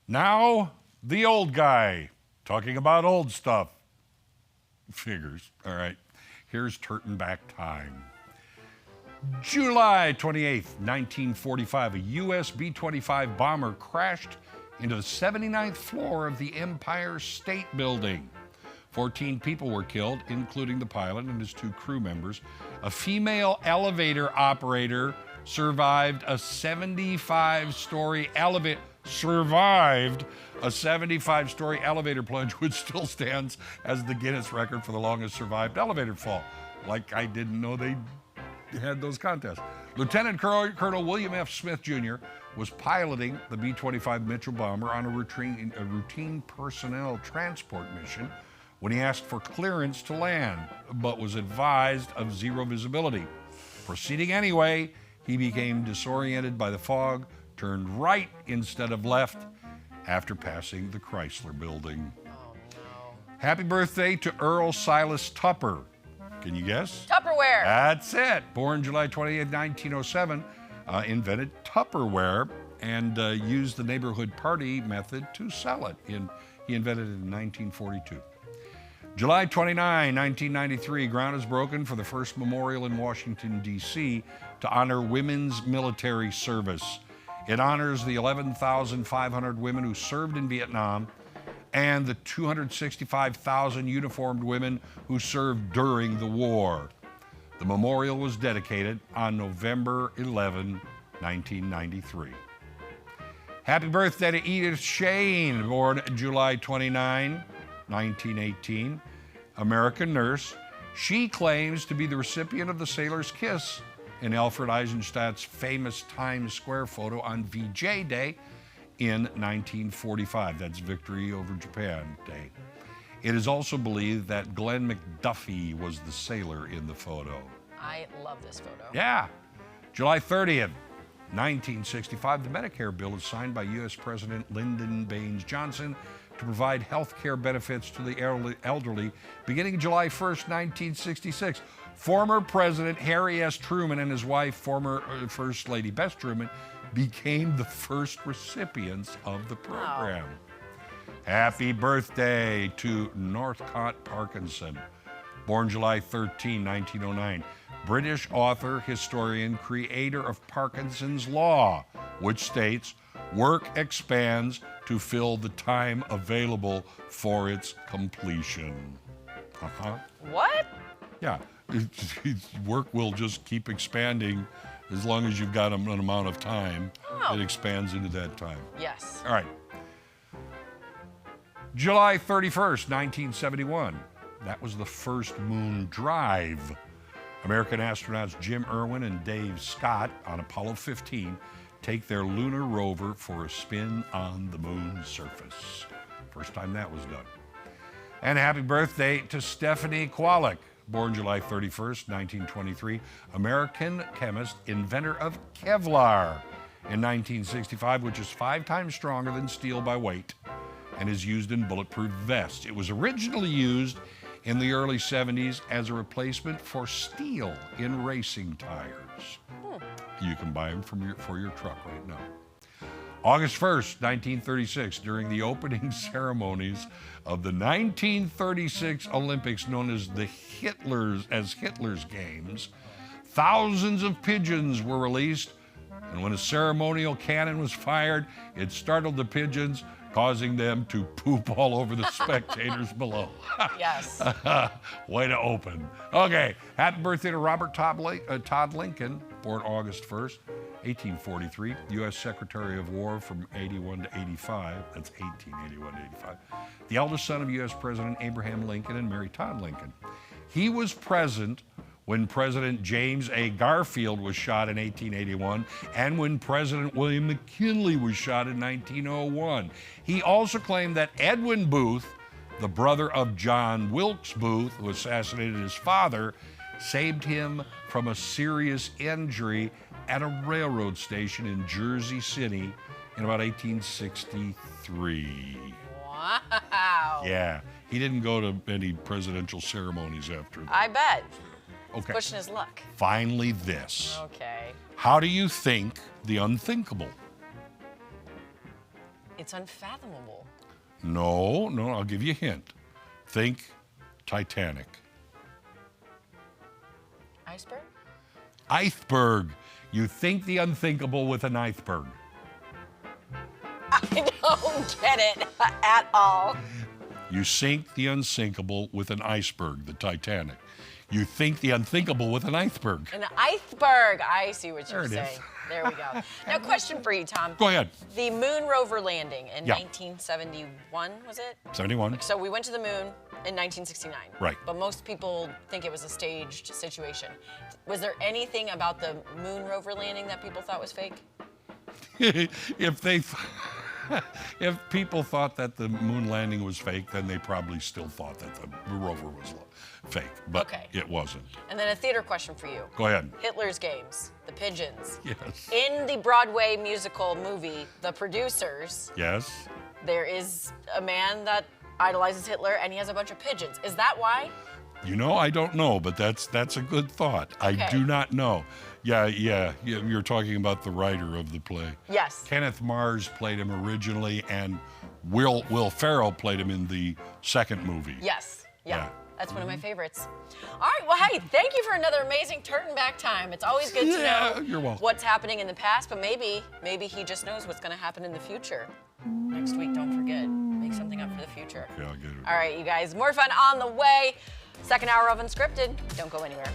Now, the old guy, talking about old stuff. Figures, all right. Here's Trtan back time. July 28th, 1945, a U.S. B-25 bomber crashed into the 79th floor of the Empire State Building. 14 people were killed, including the pilot and his 2 crew members. A female elevator operator survived a 75-story elevator. Survived a 75-story elevator plunge, which still stands as the Guinness record for the longest survived elevator fall. Like I didn't know they had those contests. Lieutenant Colonel William F. Smith Jr. was piloting the B-25 Mitchell bomber on a routine personnel transport mission when he asked for clearance to land, but was advised of 0 visibility. Proceeding anyway, he became disoriented by the fog, turned right instead of left after passing the Chrysler Building. Oh, no. Happy birthday to Earl Silas Tupper. Can you guess? Tupperware. That's it. Born July 28, 1907, invented Tupperware and used the neighborhood party method to sell it. He invented it in 1942. July 29, 1993, ground is broken for the first memorial in Washington, D.C. to honor women's military service. It honors the 11,500 women who served in Vietnam and the 265,000 uniformed women who served during the war. The memorial was dedicated on November 11, 1993. Happy birthday to Edith Shane, born July 29, 1918, American nurse. She claims to be the recipient of the sailor's kiss in Alfred Eisenstadt's famous Times Square photo on VJ Day in 1945. That's Victory over Japan Day. It is also believed that Glenn McDuffie was the sailor in the photo. I love this photo. Yeah. July 30th, 1965, the Medicare bill is signed by U.S. President Lyndon Baines Johnson to provide health care benefits to the elderly beginning July 1st, 1966. Former President Harry S. Truman and his wife, former First Lady Bess Truman, became the first recipients of the program. Wow. Happy birthday to Northcott Parkinson. Born July 13, 1909. British author, historian, creator of Parkinson's Law, which states, work expands to fill the time available for its completion. What? Yeah, work will just keep expanding as long as you've got an amount of time. Oh. It expands into that time. Yes. All right. July 31st, 1971. That was the first moon drive. American astronauts Jim Irwin and Dave Scott on Apollo 15 take their lunar rover for a spin on the moon's surface. First time that was done. And happy birthday to Stephanie Kwolek, born July 31st, 1923, American chemist, inventor of Kevlar in 1965, which is 5 times stronger than steel by weight and is used in bulletproof vests. It was originally used in the early 70s as a replacement for steel in racing tires. You can buy them for your truck right now. August 1st, 1936, during the opening ceremonies of the 1936 Olympics, known as Hitler's Games, thousands of pigeons were released, and when a ceremonial cannon was fired, it startled the pigeons, causing them to poop all over the spectators below. Yes. Way to open. Okay, happy birthday to Robert Todd Lincoln, born August 1st, 1843, U.S. Secretary of War from 81 to 85. That's 1881 to 85. The eldest son of U.S. President Abraham Lincoln and Mary Todd Lincoln. He was present when President James A. Garfield was shot in 1881 and when President William McKinley was shot in 1901. He also claimed that Edwin Booth, the brother of John Wilkes Booth, who assassinated his father, saved him from a serious injury at a railroad station in Jersey City in about 1863. Wow. Yeah, he didn't go to any presidential ceremonies after that. I bet. Okay. Pushing his luck. Finally, this. Okay. How do you think the unthinkable? It's unfathomable. No, I'll give you a hint. Think Titanic. Iceberg? Iceberg. You think the unthinkable with an iceberg. I don't get it at all. You sink the unsinkable with an iceberg, the Titanic. You think the unthinkable with an iceberg. An iceberg. I see what There you're it is. saying. There we go. Now, question for you, Tom. Go ahead. The moon rover landing in Yeah. 1971, was it? 71. So we went to the moon in 1969. Right. But most people think it was a staged situation. Was there anything about the moon rover landing that people thought was fake? If people thought that the moon landing was fake, then they probably still thought that the rover was fake, but Okay. it wasn't. And then a theater question for you. Go ahead. Hitler's Games, the pigeons. Yes. In the Broadway musical movie, The Producers, Yes. there is a man that idolizes Hitler and he has a bunch of pigeons. Is that why? You know, I don't know, but that's a good thought. I Okay. do not know. Yeah, you're talking about the writer of the play. Yes. Kenneth Mars played him originally, and Will Ferrell played him in the second movie. Yes. Yeah. Yeah. That's one of my favorites. All right. Well, hey, thank you for another amazing turn back time. It's always good to know You're welcome. what's happening in the past, but maybe he just knows what's going to happen in the future. Next week, don't forget, make something up for the future. Yeah, I'll get it. All right, you guys, more fun on the way. Second hour of Unscripted. Don't go anywhere.